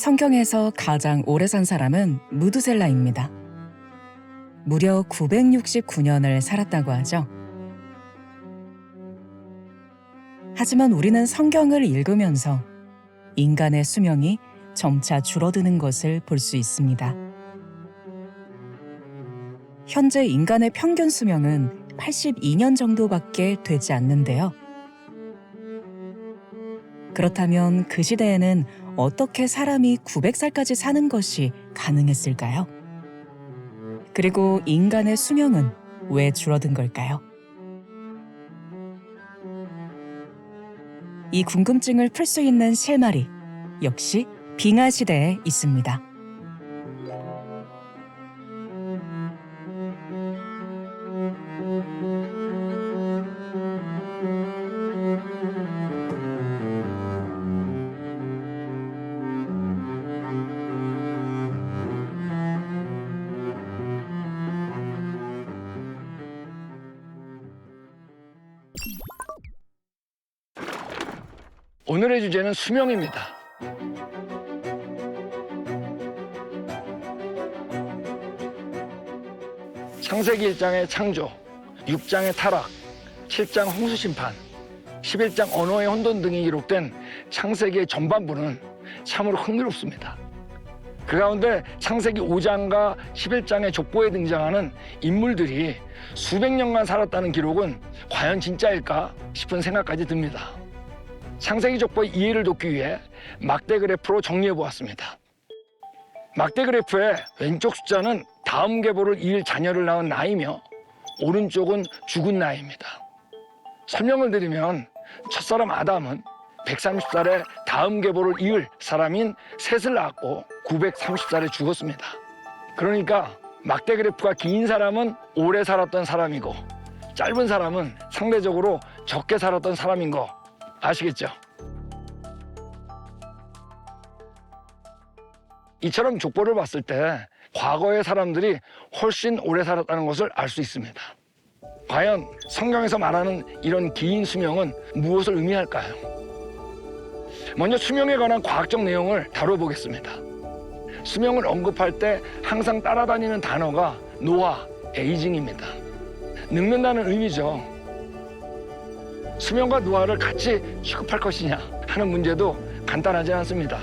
성경에서 가장 오래 산 사람은 무두셀라입니다. 무려 969년을 살았다고 하죠. 하지만 우리는 성경을 읽으면서 인간의 수명이 점차 줄어드는 것을 볼 수 있습니다. 현재 인간의 평균 수명은 82년 정도밖에 되지 않는데요. 그렇다면 그 시대에는 어떻게 사람이 900살까지 사는 것이 가능했을까요? 그리고 인간의 수명은 왜 줄어든 걸까요? 이 궁금증을 풀 수 있는 실마리, 역시 빙하 시대에 있습니다. 오늘의 주제는 수명입니다. 창세기 1장의 창조, 6장의 타락, 7장 홍수 심판, 11장 언어의 혼돈 등이 기록된 창세기의 전반부는 참으로 흥미롭습니다. 그 가운데 창세기 5장과 11장의 족보에 등장하는 인물들이 수백 년간 살았다는 기록은 과연 진짜일까 싶은 생각까지 듭니다. 창세기 족보의 이해를 돕기 위해 막대 그래프로 정리해 보았습니다. 막대 그래프의 왼쪽 숫자는 다음 계보를 이을 자녀를 낳은 나이며 오른쪽은 죽은 나이입니다. 설명을 드리면 첫사람 아담은 130살에 다음 계보를 이을 사람인 셋을 낳았고 930살에 죽었습니다. 그러니까 막대 그래프가 긴 사람은 오래 살았던 사람이고 짧은 사람은 상대적으로 적게 살았던 사람인 거 아시겠죠? 이처럼 족보를 봤을 때 과거의 사람들이 훨씬 오래 살았다는 것을 알 수 있습니다. 과연 성경에서 말하는 이런 긴 수명은 무엇을 의미할까요? 먼저 수명에 관한 과학적 내용을 다뤄보겠습니다. 수명을 언급할 때 항상 따라다니는 단어가 노화, 에이징입니다. 늙는다는 의미죠. 수명과 노화를 같이 취급할 것이냐 하는 문제도 간단하지 않습니다.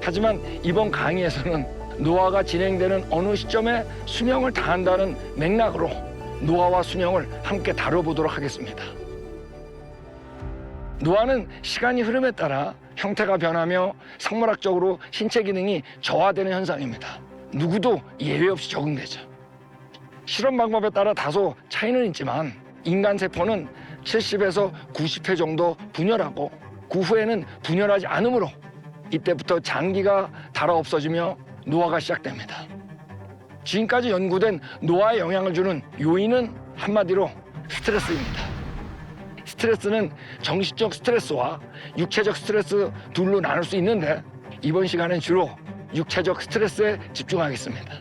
하지만 이번 강의에서는 노화가 진행되는 어느 시점에 수명을 다한다는 맥락으로 노화와 수명을 함께 다뤄보도록 하겠습니다. 노화는 시간이 흐름에 따라 형태가 변하며 생물학적으로 신체 기능이 저하되는 현상입니다. 누구도 예외 없이 적응되죠. 실험 방법에 따라 다소 차이는 있지만 인간 세포는 70에서 90회 정도 분열하고 그 후에는 분열하지 않으므로 이때부터 장기가 닳아 없어지며 노화가 시작됩니다. 지금까지 연구된 노화에 영향을 주는 요인은 한마디로 스트레스입니다. 스트레스는 정신적 스트레스와 육체적 스트레스 둘로 나눌 수 있는데 이번 시간엔 주로 육체적 스트레스에 집중하겠습니다.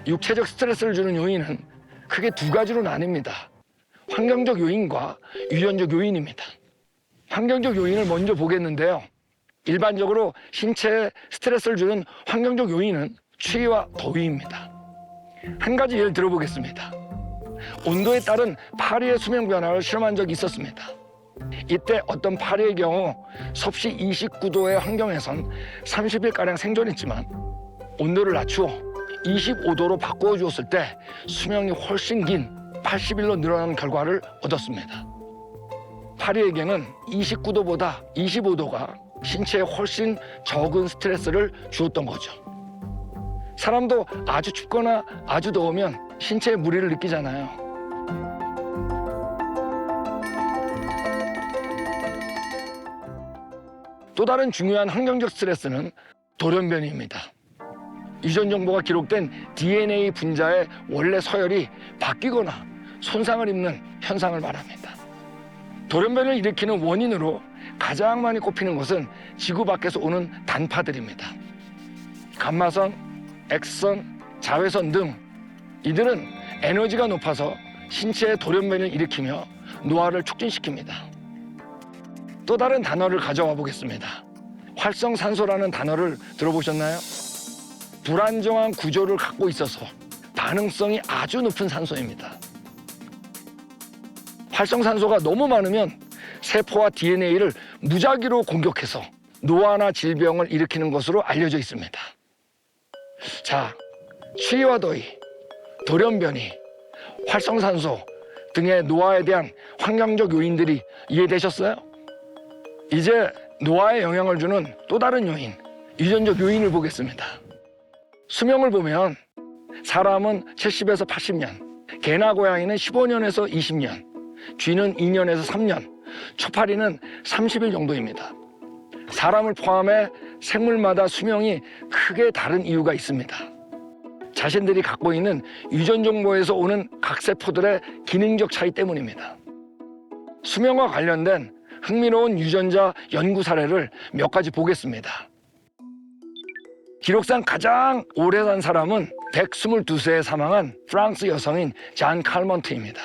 육체적 스트레스를 주는 요인은 크게 두 가지로 나뉩니다. 환경적 요인과 유전적 요인입니다. 환경적 요인을 먼저 보겠는데요. 일반적으로 신체에 스트레스를 주는 환경적 요인은 추위와 더위입니다. 한 가지 예를 들어보겠습니다. 온도에 따른 파리의 수명 변화를 실험한 적이 있었습니다. 이때 어떤 파리의 경우 섭씨 29도의 환경에선 30일가량 생존했지만 온도를 낮추어 25도로 바꾸어 주었을 때 수명이 훨씬 긴 80일로 늘어난 결과를 얻었습니다. 파리에게는 29도보다 25도가 신체에 훨씬 적은 스트레스를 주었던 거죠. 사람도 아주 춥거나 아주 더우면 신체에 무리를 느끼잖아요. 또 다른 중요한 환경적 스트레스는 돌연변이입니다. 유전 정보가 기록된 DNA 분자의 원래 서열이 바뀌거나 손상을 입는 현상을 말합니다. 돌연변이를 일으키는 원인으로 가장 많이 꼽히는 것은 지구 밖에서 오는 단파들입니다. 감마선, X선, 자외선 등 이들은 에너지가 높아서 신체의 돌연변이를 일으키며 노화를 촉진시킵니다. 또 다른 단어를 가져와 보겠습니다. 활성산소라는 단어를 들어보셨나요? 불안정한 구조를 갖고 있어서 반응성이 아주 높은 산소입니다. 활성산소가 너무 많으면 세포와 DNA를 무작위로 공격해서 노화나 질병을 일으키는 것으로 알려져 있습니다. 자, 추위와 더위, 돌연변이, 활성산소 등의 노화에 대한 환경적 요인들이 이해되셨어요? 이제 노화에 영향을 주는 또 다른 요인, 유전적 요인을 보겠습니다. 수명을 보면 사람은 70에서 80년, 개나 고양이는 15년에서 20년, 쥐는 2년에서 3년, 초파리는 30일 정도입니다. 사람을 포함해 생물마다 수명이 크게 다른 이유가 있습니다. 자신들이 갖고 있는 유전 정보에서 오는 각 세포들의 기능적 차이 때문입니다. 수명과 관련된 흥미로운 유전자 연구 사례를 몇 가지 보겠습니다. 기록상 가장 오래 산 사람은 122세에 사망한 프랑스 여성인 잔 칼먼트입니다.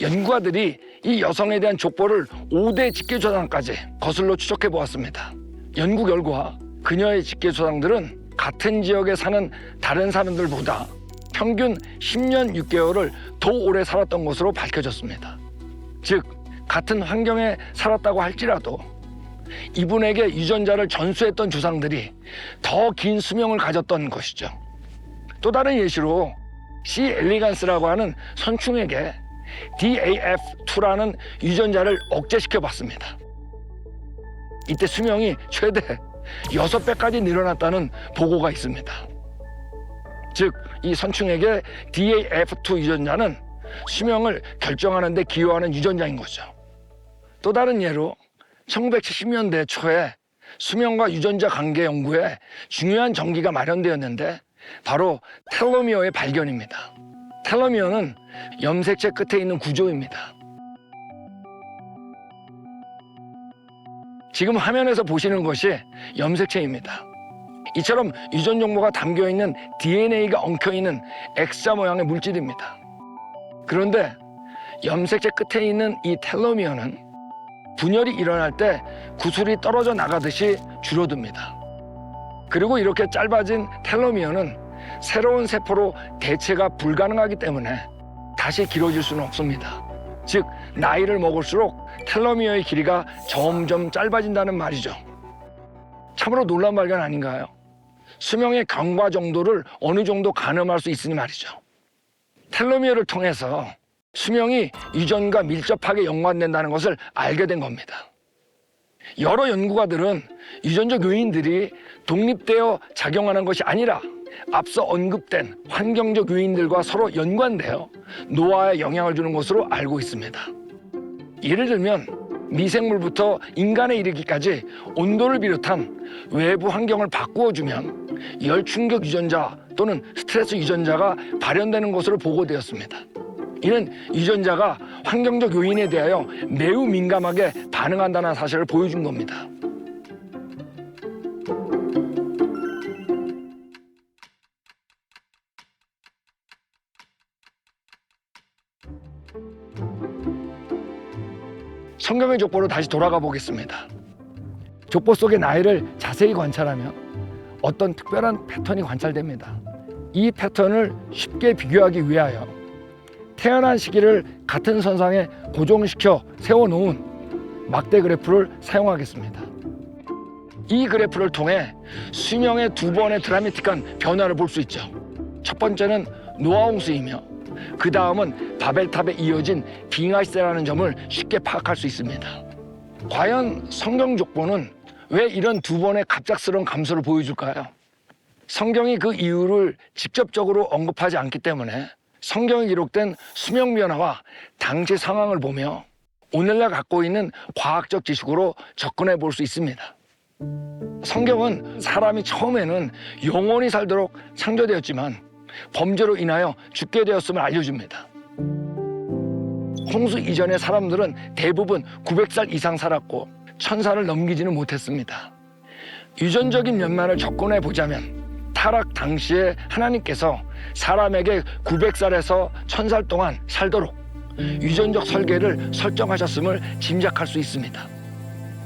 연구가들이 이 여성에 대한 족보를 5대 직계조상까지 거슬러 추적해 보았습니다. 연구 결과 그녀의 직계조상들은 같은 지역에 사는 다른 사람들보다 평균 10년 6개월을 더 오래 살았던 것으로 밝혀졌습니다. 즉, 같은 환경에 살았다고 할지라도 이분에게 유전자를 전수했던 조상들이 더 긴 수명을 가졌던 것이죠. 또 다른 예시로 C. 엘리간스라고 하는 선충에게 DAF2라는 유전자를 억제시켜 봤습니다. 이때 수명이 최대 6배까지 늘어났다는 보고가 있습니다. 즉, 이 선충에게 DAF2 유전자는 수명을 결정하는 데 기여하는 유전자인 거죠. 또 다른 예로 1970년대 초에 수명과 유전자 관계 연구에 중요한 전기가 마련되었는데 바로 텔로미어의 발견입니다. 텔로미어는 염색체 끝에 있는 구조입니다. 지금 화면에서 보시는 것이 염색체입니다. 이처럼 유전 정보가 담겨있는 DNA가 엉켜있는 X자 모양의 물질입니다. 그런데 염색체 끝에 있는 이 텔로미어는 분열이 일어날 때 구슬이 떨어져 나가듯이 줄어듭니다. 그리고 이렇게 짧아진 텔로미어는 새로운 세포로 대체가 불가능하기 때문에 다시 길어질 수는 없습니다. 즉, 나이를 먹을수록 텔로미어의 길이가 점점 짧아진다는 말이죠. 참으로 놀라운 발견 아닌가요? 수명의 경과 정도를 어느 정도 가늠할 수 있으니 말이죠. 텔로미어를 통해서 수명이 유전과 밀접하게 연관된다는 것을 알게 된 겁니다. 여러 연구가들은 유전적 요인들이 독립되어 작용하는 것이 아니라 앞서 언급된 환경적 요인들과 서로 연관되어 노화에 영향을 주는 것으로 알고 있습니다. 예를 들면 미생물부터 인간에 이르기까지 온도를 비롯한 외부 환경을 바꾸어주면 열충격 유전자 또는 스트레스 유전자가 발현되는 것으로 보고되었습니다. 이는 유전자가 환경적 요인에 대하여 매우 민감하게 반응한다는 사실을 보여준 겁니다. 성경의 족보로 다시 돌아가 보겠습니다. 족보 속의 나이를 자세히 관찰하면 어떤 특별한 패턴이 관찰됩니다. 이 패턴을 쉽게 비교하기 위하여 태어난 시기를 같은 선상에 고정시켜 세워놓은 막대 그래프를 사용하겠습니다. 이 그래프를 통해 수명의 두 번의 드라마틱한 변화를 볼 수 있죠. 첫 번째는 노아홍수이며 그 다음은 바벨탑에 이어진 빙하시대라는 점을 쉽게 파악할 수 있습니다. 과연 성경 족보는 왜 이런 두 번의 갑작스러운 감소를 보여줄까요? 성경이 그 이유를 직접적으로 언급하지 않기 때문에 성경에 기록된 수명 변화와 당시 상황을 보며 오늘날 갖고 있는 과학적 지식으로 접근해 볼 수 있습니다. 성경은 사람이 처음에는 영원히 살도록 창조되었지만 범죄로 인하여 죽게 되었음을 알려줍니다. 홍수 이전의 사람들은 대부분 900살 이상 살았고 1000살을 넘기지는 못했습니다. 유전적인 면만을 접근해 보자면 타락 당시에 하나님께서 사람에게 900살에서 1000살 동안 살도록 유전적 설계를 설정하셨음을 짐작할 수 있습니다.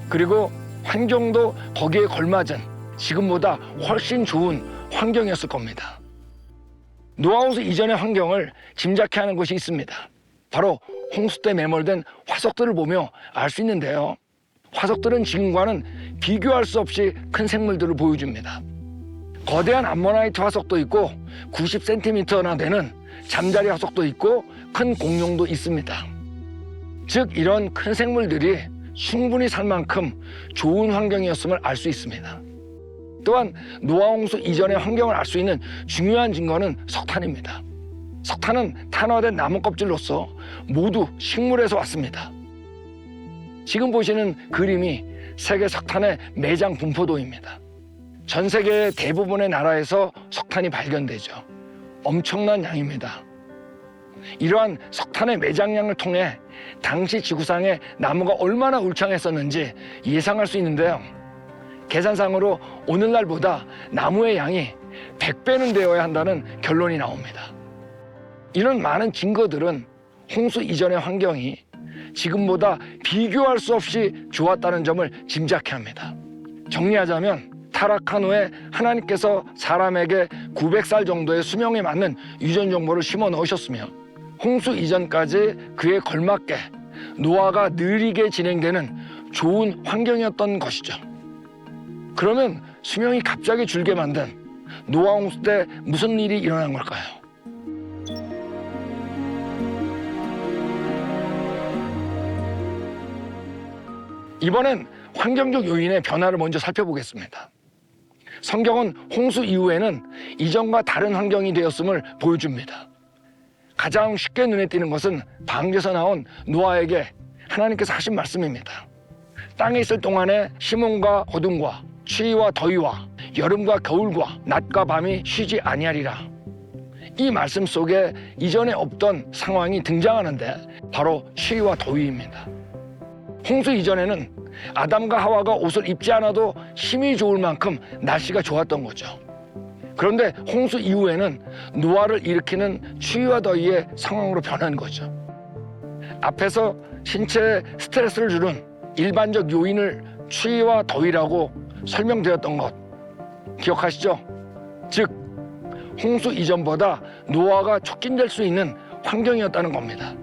그리고 환경도 거기에 걸맞은 지금보다 훨씬 좋은 환경이었을 겁니다. 노아홍수 이전의 환경을 짐작케 하는 것이 있습니다. 바로 홍수 때 매몰된 화석들을 보며 알 수 있는데요. 화석들은 지금과는 비교할 수 없이 큰 생물들을 보여줍니다. 거대한 암모나이트 화석도 있고 90cm나 되는 잠자리 화석도 있고 큰 공룡도 있습니다. 즉 이런 큰 생물들이 충분히 살 만큼 좋은 환경이었음을 알 수 있습니다. 또한 노아홍수 이전의 환경을 알 수 있는 중요한 증거는 석탄입니다. 석탄은 탄화된 나무 껍질로서 모두 식물에서 왔습니다. 지금 보시는 그림이 세계 석탄의 매장 분포도입니다. 전 세계 대부분의 나라에서 석탄이 발견되죠. 엄청난 양입니다. 이러한 석탄의 매장량을 통해 당시 지구상의 나무가 얼마나 울창했었는지 예상할 수 있는데요. 계산상으로 오늘날보다 나무의 양이 100배는 되어야 한다는 결론이 나옵니다. 이런 많은 증거들은 홍수 이전의 환경이 지금보다 비교할 수 없이 좋았다는 점을 짐작케 합니다. 정리하자면 타락한 후에 하나님께서 사람에게 900살 정도의 수명에 맞는 유전 정보를 심어 넣으셨으며 홍수 이전까지 그에 걸맞게 노화가 느리게 진행되는 좋은 환경이었던 것이죠. 그러면 수명이 갑자기 줄게 만든 노아 홍수 때 무슨 일이 일어난 걸까요? 이번엔 환경적 요인의 변화를 먼저 살펴보겠습니다. 성경은 홍수 이후에는 이전과 다른 환경이 되었음을 보여줍니다. 가장 쉽게 눈에 띄는 것은 방주에서 나온 노아에게 하나님께서 하신 말씀입니다. 땅에 있을 동안에 심음과 거둠과 추위와 더위와 여름과 겨울과 낮과 밤이 쉬지 아니하리라. 이 말씀 속에 이전에 없던 상황이 등장하는데 바로 추위와 더위입니다. 홍수 이전에는 아담과 하와가 옷을 입지 않아도 힘이 좋을 만큼 날씨가 좋았던 거죠. 그런데 홍수 이후에는 노화를 일으키는 추위와 더위의 상황으로 변한 거죠. 앞에서 신체에 스트레스를 주는 일반적 요인을 추위와 더위라고 설명드렸던 것 기억하시죠? 즉 홍수 이전보다 노화가 촉진될 수 있는 환경이었다는 겁니다.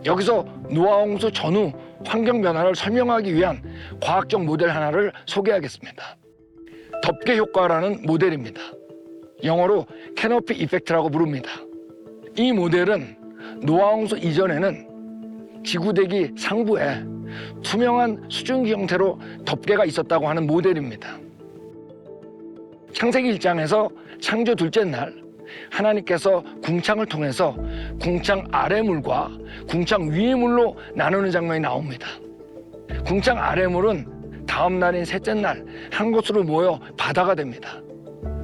여기서 노아 홍수 전후 환경 변화를 설명하기 위한 과학적 모델 하나를 소개하겠습니다. 덮개 효과라는 모델입니다. 영어로 캐노피 이펙트라고 부릅니다. 이 모델은 노아 홍수 이전에는 지구대기 상부에 투명한 수증기 형태로 덮개가 있었다고 하는 모델입니다. 창세기 1장에서 창조 둘째 날 하나님께서 궁창을 통해서 궁창 아래 물과 궁창 위의 물로 나누는 장면이 나옵니다. 궁창 아래 물은 다음 날인 셋째 날 한 곳으로 모여 바다가 됩니다.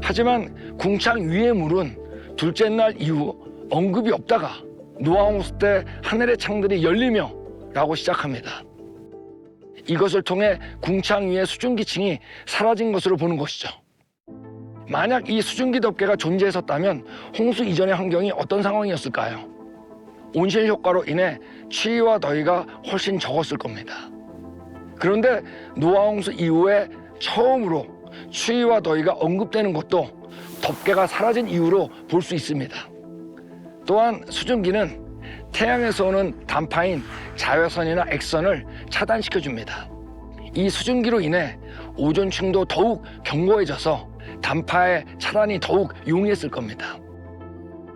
하지만 궁창 위의 물은 둘째 날 이후 언급이 없다가 노아 홍수 때 하늘의 창들이 열리며 라고 시작합니다. 이것을 통해 궁창 위의 수증기층이 사라진 것으로 보는 것이죠. 만약 이 수증기 덮개가 존재했었다면 홍수 이전의 환경이 어떤 상황이었을까요? 온실 효과로 인해 추위와 더위가 훨씬 적었을 겁니다. 그런데 노아 홍수 이후에 처음으로 추위와 더위가 언급되는 것도 덮개가 사라진 이유로 볼 수 있습니다. 또한 수증기는 태양에서 오는 단파인 자외선이나 액선을 차단시켜줍니다. 이 수증기로 인해 오존층도 더욱 견고해져서 단파의 차단이 더욱 용이했을 겁니다.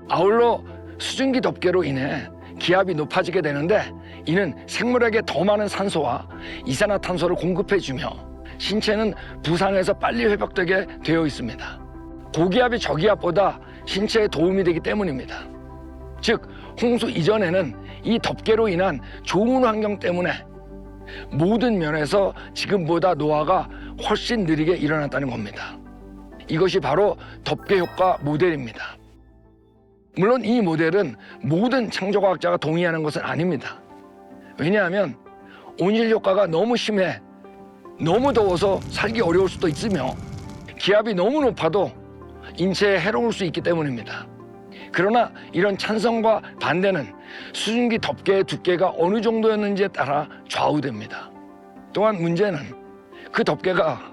아울러 수증기 덮개로 인해 기압이 높아지게 되는데 이는 생물에게 더 많은 산소와 이산화탄소를 공급해주며 신체는 부상에서 빨리 회복되게 되어 있습니다. 고기압이 저기압보다 신체에 도움이 되기 때문입니다. 즉 홍수 이전에는 이 덮개로 인한 좋은 환경 때문에 모든 면에서 지금보다 노화가 훨씬 느리게 일어났다는 겁니다. 이것이 바로 덮개 효과 모델입니다. 물론 이 모델은 모든 창조과학자가 동의하는 것은 아닙니다. 왜냐하면 온실 효과가 너무 심해 너무 더워서 살기 어려울 수도 있으며 기압이 너무 높아도 인체에 해로울 수 있기 때문입니다. 그러나 이런 찬성과 반대는 수증기 덮개의 두께가 어느 정도였는지에 따라 좌우됩니다. 또한 문제는 그 덮개가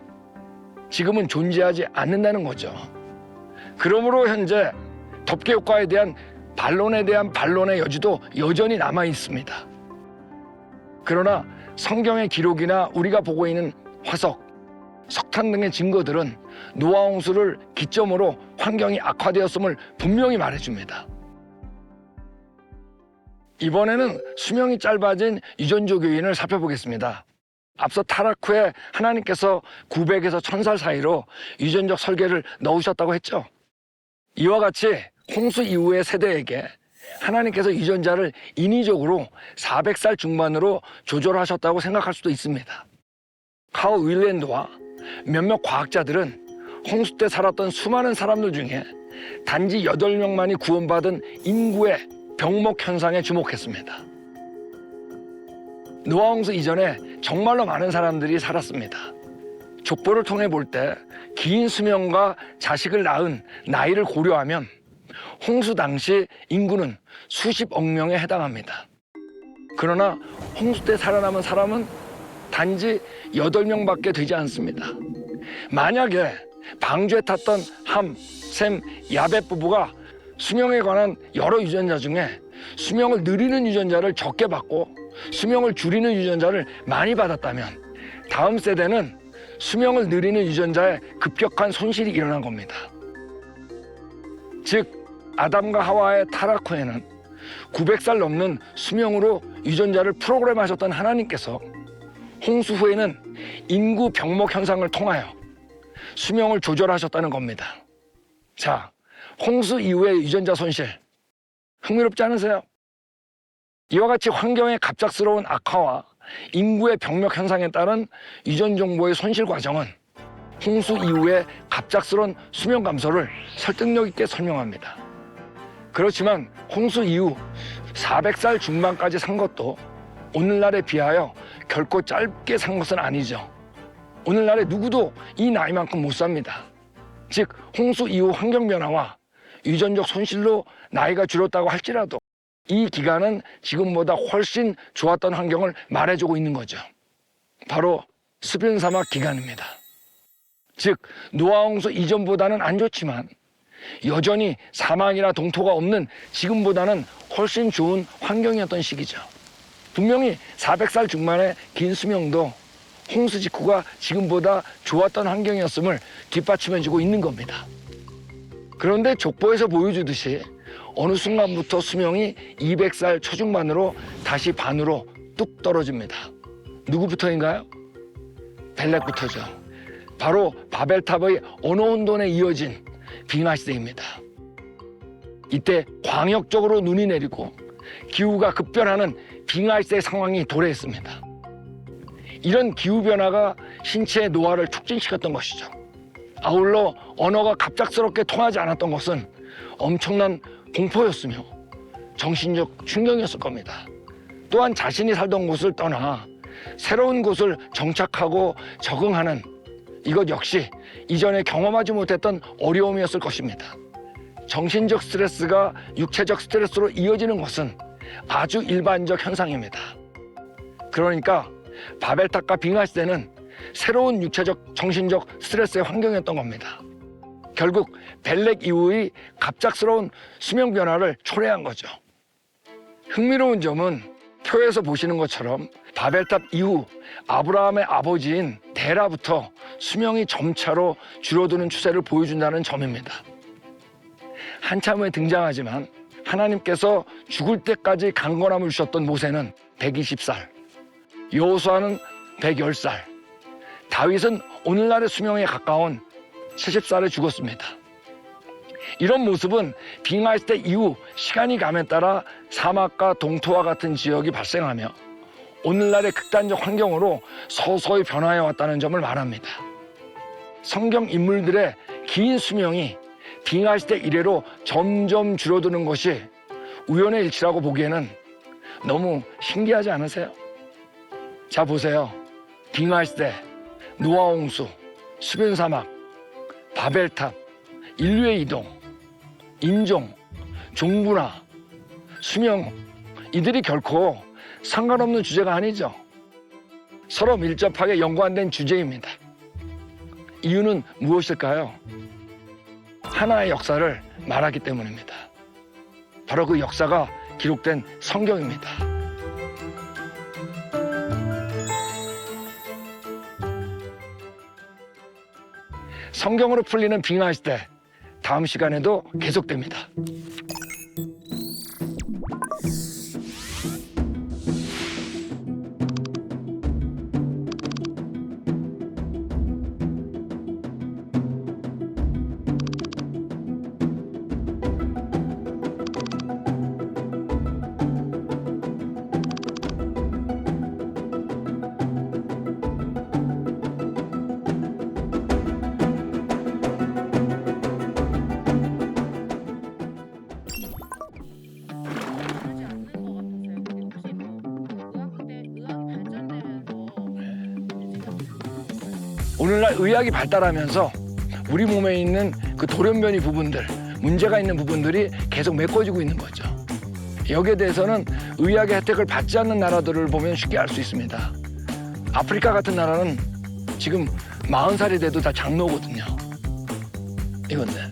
지금은 존재하지 않는다는 거죠. 그러므로 현재 덮개 효과에 대한 반론의 여지도 여전히 남아 있습니다. 그러나 성경의 기록이나 우리가 보고 있는 화석, 석탄 등의 증거들은 노아 홍수를 기점으로 환경이 악화되었음을 분명히 말해줍니다. 이번에는 수명이 짧아진 유전족 요인을 살펴보겠습니다. 앞서 타락 후에 하나님께서 900에서 1000살 사이로 유전적 설계를 넣으셨다고 했죠. 이와 같이 홍수 이후의 세대에게 하나님께서 유전자를 인위적으로 400살 중반으로 조절하셨다고 생각할 수도 있습니다. 카우 윌랜드와 몇몇 과학자들은 홍수 때 살았던 수많은 사람들 중에 단지 8명만이 구원받은 인구의 병목 현상에 주목했습니다. 노아 홍수 이전에 정말로 많은 사람들이 살았습니다. 족보를 통해 볼 때 긴 수명과 자식을 낳은 나이를 고려하면 홍수 당시 인구는 수십억 명에 해당합니다. 그러나 홍수 때 살아남은 사람은 단지 8명밖에 되지 않습니다. 만약에 방주에 탔던 함, 셈, 야벳 부부가 수명에 관한 여러 유전자 중에 수명을 느리는 유전자를 적게 받고 수명을 줄이는 유전자를 많이 받았다면 다음 세대는 수명을 느리는 유전자에 급격한 손실이 일어난 겁니다. 즉 아담과 하와의 타락 후에는 900살 넘는 수명으로 유전자를 프로그램하셨던 하나님께서 홍수 후에는 인구 병목 현상을 통하여 수명을 조절하셨다는 겁니다. 자, 홍수 이후의 유전자 손실 흥미롭지 않으세요? 이와 같이 환경의 갑작스러운 악화와 인구의 병력 현상에 따른 유전 정보의 손실 과정은 홍수 이후의 갑작스러운 수명 감소를 설득력 있게 설명합니다. 그렇지만 홍수 이후 400살 중반까지 산 것도 오늘날에 비하여 결코 짧게 산 것은 아니죠. 오늘날에 누구도 이 나이만큼 못 삽니다. 즉 홍수 이후 환경 변화와 유전적 손실로 나이가 줄었다고 할지라도 이 기간은 지금보다 훨씬 좋았던 환경을 말해주고 있는 거죠. 바로 수변 사막 기간입니다. 즉 노아 홍수 이전보다는 안 좋지만 여전히 사막이나 동토가 없는 지금보다는 훨씬 좋은 환경이었던 시기죠. 분명히 400살 중반의 긴 수명도 홍수 직후가 지금보다 좋았던 환경이었음을 뒷받침해주고 있는 겁니다. 그런데 족보에서 보여주듯이 어느 순간부터 수명이 200살 초중반으로 다시 반으로 뚝 떨어집니다. 누구부터인가요? 벨렉부터죠. 바로 바벨탑의 어느 혼돈에 이어진 빙하 시대입니다. 이때 광역적으로 눈이 내리고 기후가 급변하는 빙하 시대 상황이 도래했습니다. 이런 기후 변화가 신체의 노화를 촉진시켰던 것이죠. 아울러 언어가 갑작스럽게 통하지 않았던 것은 엄청난 공포였으며 정신적 충격이었을 겁니다. 또한 자신이 살던 곳을 떠나 새로운 곳을 정착하고 적응하는 이것 역시 이전에 경험하지 못했던 어려움이었을 것입니다. 정신적 스트레스가 육체적 스트레스로 이어지는 것은 아주 일반적 현상입니다. 그러니까 바벨탑과 빙하 시대는 새로운 육체적, 정신적 스트레스의 환경이었던 겁니다. 결국 벨렉 이후의 갑작스러운 수명 변화를 초래한 거죠. 흥미로운 점은 표에서 보시는 것처럼 바벨탑 이후 아브라함의 아버지인 데라부터 수명이 점차로 줄어드는 추세를 보여준다는 점입니다. 한참 후에 등장하지만 하나님께서 죽을 때까지 강건함을 주셨던 모세는 120살, 여호수아는 110살, 다윗은 오늘날의 수명에 가까운 70살에 죽었습니다. 이런 모습은 빙하 시대 이후 시간이 감에 따라 사막과 동토와 같은 지역이 발생하며 오늘날의 극단적 환경으로 서서히 변화해 왔다는 점을 말합니다. 성경 인물들의 긴 수명이 빙하 시대 이래로 점점 줄어드는 것이 우연의 일치라고 보기에는 너무 신기하지 않으세요? 자, 보세요. 빙하 시대, 노아 홍수, 수변 사막, 바벨탑, 인류의 이동, 인종, 종분화, 수명, 이들이 결코 상관없는 주제가 아니죠. 서로 밀접하게 연관된 주제입니다. 이유는 무엇일까요? 하나의 역사를 말하기 때문입니다. 바로 그 역사가 기록된 성경입니다. 성경으로 풀리는 빙하 시대, 다음 시간에도 계속됩니다. 오늘날 의학이 발달하면서 우리 몸에 있는 그 돌연변이 부분들, 문제가 있는 부분들이 계속 메꿔지고 있는 거죠. 여기에 대해서는 의학의 혜택을 받지 않는 나라들을 보면 쉽게 알 수 있습니다. 아프리카 같은 나라는 지금 40살이 돼도 다 장로거든요. 이건데.